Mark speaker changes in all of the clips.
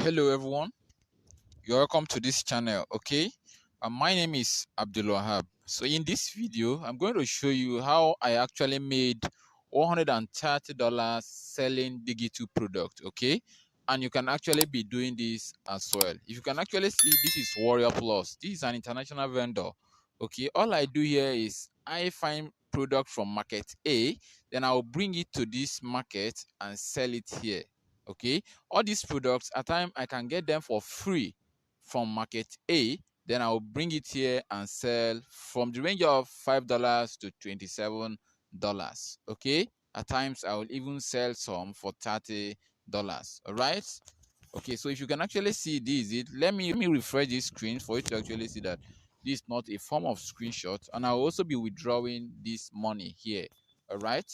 Speaker 1: Hello everyone, you're welcome to this channel. Okay, my name is Abdul Wahab. So in this video I'm going to show you how I actually made $130 selling digital product. Okay, and you can actually be doing this as well. If you can actually see, this is Warrior Plus. This is an international vendor. Okay, all I do here is I find product from market A, then I'll bring it to this market and sell it here. Okay, all these products at time I can get them for free from market A, then I'll bring it here and sell from the range of $5 to $27. Okay, at times I will even sell some for $30. All right. Okay, so if you can actually see this, let me refresh this screen for you to actually see that this is not a form of screenshot, and I'll also be withdrawing this money here. All right.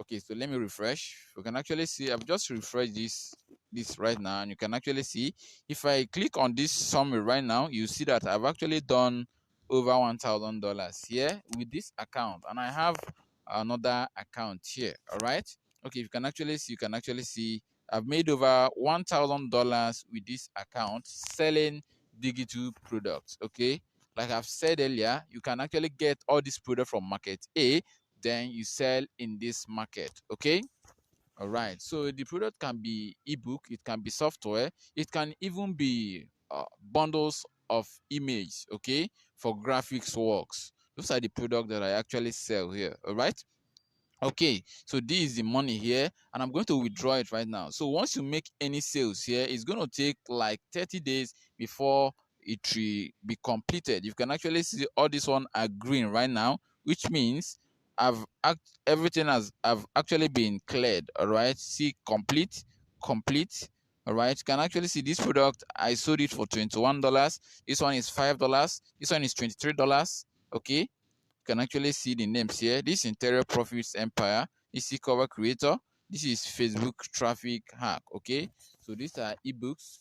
Speaker 1: Okay, so let me refresh. You can actually see I've just refreshed this right now, and you can actually see if I click on this summary right now, you see that I've actually done over $1,000 here with this account, and I have another account here. All right. Okay, you can actually see I've made over $1,000 with this account selling digital products. Okay, like I've said earlier, you can actually get all these products from market A, then you sell in this market. Okay, all right. So the product can be ebook, it can be software, it can even be bundles of image. Okay, for graphics works. Those are the products that I actually sell here. All right. Okay, so this is the money here, and I'm going to withdraw it right now. So once you make any sales here, it's going to take like 30 days before it will be completed. You can actually see all this one are green right now, which means everything have actually been cleared. All right, see complete. All right, you can actually see this product. I sold it for $21. This one is $5. This one is $23. Okay, can actually see the names here. This Interior Profits Empire, this is Cover Creator, this is Facebook Traffic Hack. Okay, so these are ebooks,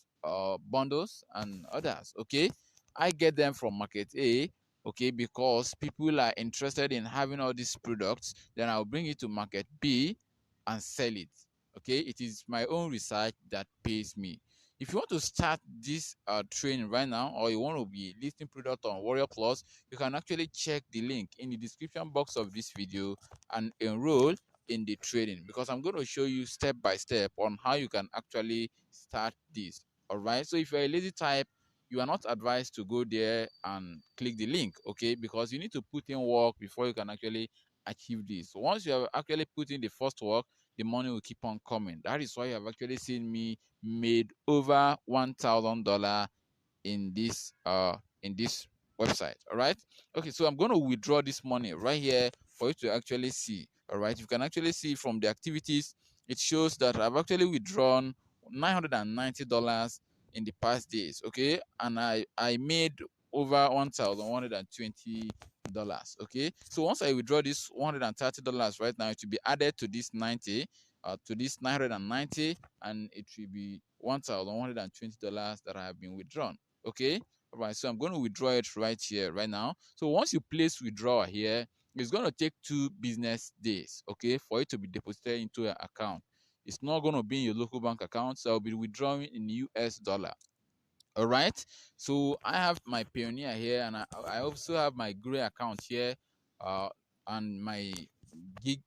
Speaker 1: bundles, and others. Okay, I get them from market A. Okay, because people are interested in having all these products, then I'll bring it to market B and sell it. Okay, it is my own research that pays me. If you want to start this training right now, or you want to be listing product on Warrior Plus, you can actually check the link in the description box of this video and enroll in the training, because I'm going to show you step by step on how you can actually start this. All right, so if you're a lazy type, you are not advised to go there and click the link. Okay, because you need to put in work before you can actually achieve this. So once you have actually put in the first work, the money will keep on coming. That is why you have actually seen me made over $1,000 in this website. All right. Okay, so I'm going to withdraw this money right here for you to actually see. All right, you can actually see from the activities, it shows that I've actually withdrawn $990 in the past days. Okay, and I made over $1,120. Okay, so once I withdraw this $130 right now, it will be added to this 90, to this 990, and it will be $1,120 that I have been withdrawn. Okay, all right, so I'm going to withdraw it right here right now. So once you place withdrawal here, it's going to take 2 business days, okay, for it to be deposited into your account. It's not going to be in your local bank account, so I'll be withdrawing in US dollar. All right, so I have my Payoneer here, and I also have my Gray account here, uh and my gig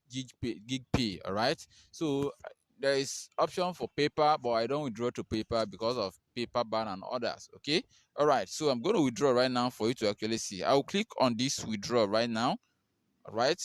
Speaker 1: pay. All right, so there is option for paper, but I don't withdraw to paper because of paper ban and others. Okay, all right, so I'm going to withdraw right now for you to actually see. I'll click on this withdraw right now. All right,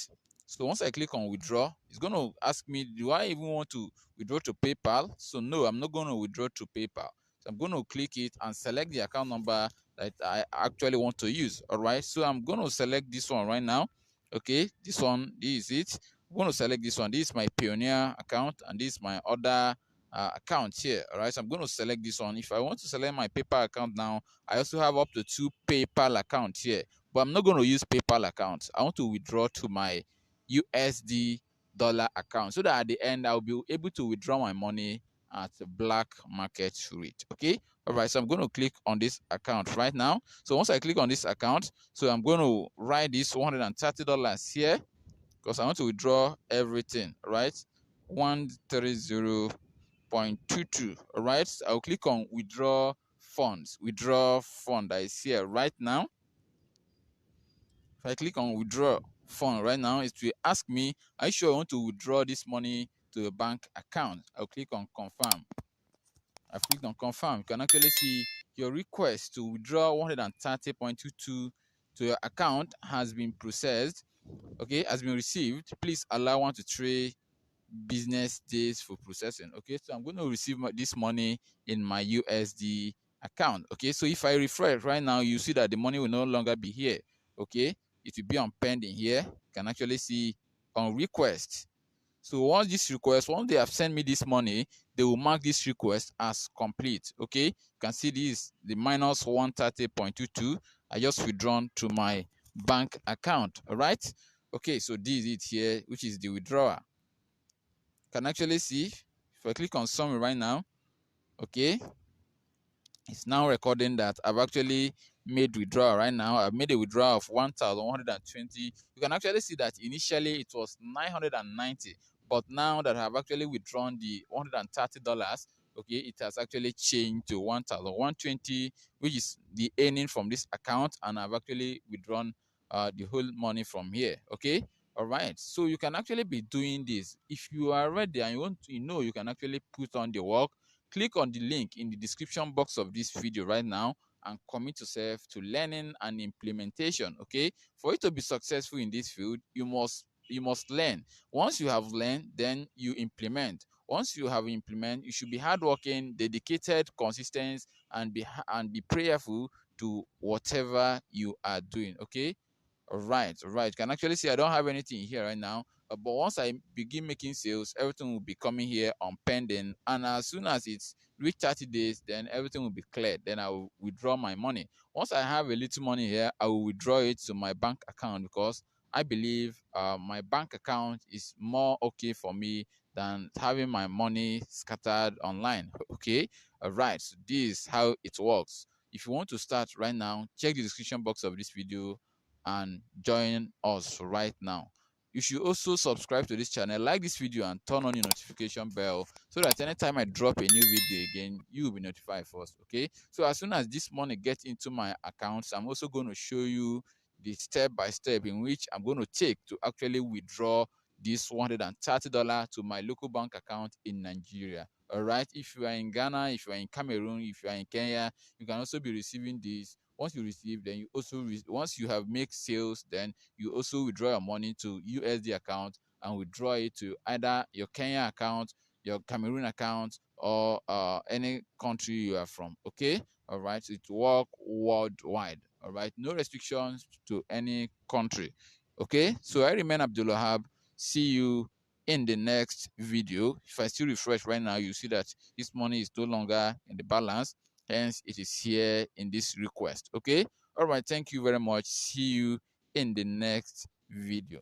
Speaker 1: so once I click on withdraw, it's going to ask me, do I even want to withdraw to PayPal? So no, I'm not going to withdraw to PayPal. So I'm going to click it and select the account number that I actually want to use. All right, so I'm going to select this one right now. Okay, this one, this is it. I'm going to select this one. This is my Payoneer account, and this is my other account here. All right, so I'm going to select this one. If I want to select my PayPal account now, I also have up to 2 PayPal accounts here, but I'm not going to use PayPal account. I want to withdraw to my USD dollar account, so that at the end I'll be able to withdraw my money at the black market rate. Okay, all right, so I'm going to click on this account right now. So once I click on this account, so I'm going to write this $130 here, because I want to withdraw everything. Right, 130 0.22. All right, I'll click on withdraw funds. Withdraw fund that is here right now. If I click on withdraw fund right now, it will ask me, are you sure I want to withdraw this money to a bank account? I'll click on confirm. I've clicked on confirm. You can actually see your request to withdraw 130.22 to your account has been processed. Okay, has been received. Please allow 1 to 3 business days for processing. Okay, so I'm going to receive this money in my USD account. Okay, so if I refresh right now, you see that the money will no longer be here. Okay, it will be on pending here. You can actually see on request. So once they have sent me this money, they will mark this request as complete. Okay, you can see this, the minus 130.22. I just withdrawn to my bank account. All right. Okay, so this is it here, which is the withdrawal. Can actually see if I click on summary right now. Okay, it's now recording that I've actually made withdrawal right now. I've made a withdrawal of 1,120. You can actually see that initially it was 990, but now that I've actually withdrawn the $130, okay, it has actually changed to 1,120, which is the earning from this account, and I've actually withdrawn the whole money from here. Okay, all right. So you can actually be doing this if you are ready and you want to, you can actually put on the work. Click on the link in the description box of this video right now and commit yourself to learning and implementation. Okay, for you to be successful in this field, you must learn. Once you have learned, then you implement. Once you have implement, you should be hardworking, dedicated, consistent, and be prayerful to whatever you are doing. Okay, all right, all right. You can actually see I don't have anything here right now. But once I begin making sales, everything will be coming here on pending. And as soon as it's reach 30 days, then everything will be cleared. Then I will withdraw my money. Once I have a little money here, I will withdraw it to my bank account because I believe my bank account is more okay for me than having my money scattered online. Okay, all right. So this is how it works. If you want to start right now, check the description box of this video and join us right now. You should also subscribe to this channel, like this video, and turn on your notification bell so that anytime I drop a new video again, you will be notified first. Okay, so as soon as this money gets into my accounts, I'm also going to show you the step by step in which I'm going to take to actually withdraw this $130 to my local bank account in Nigeria. All right, if you are in Ghana, if you are in Cameroon, if you are in Kenya, you can also be receiving this. Once you receive, then you also once you have make sales, then you also withdraw your money to USD account and withdraw it to either your Kenya account, your Cameroon account, or any country you are from. Okay, all right, so it work worldwide. All right, no restrictions to any country. Okay, so I remain Abdulwahab. See you in the next video. If I still refresh right now, you see that this money is no longer in the balance, hence it is here in this request. Okay, all right, thank you very much. See you in the next video.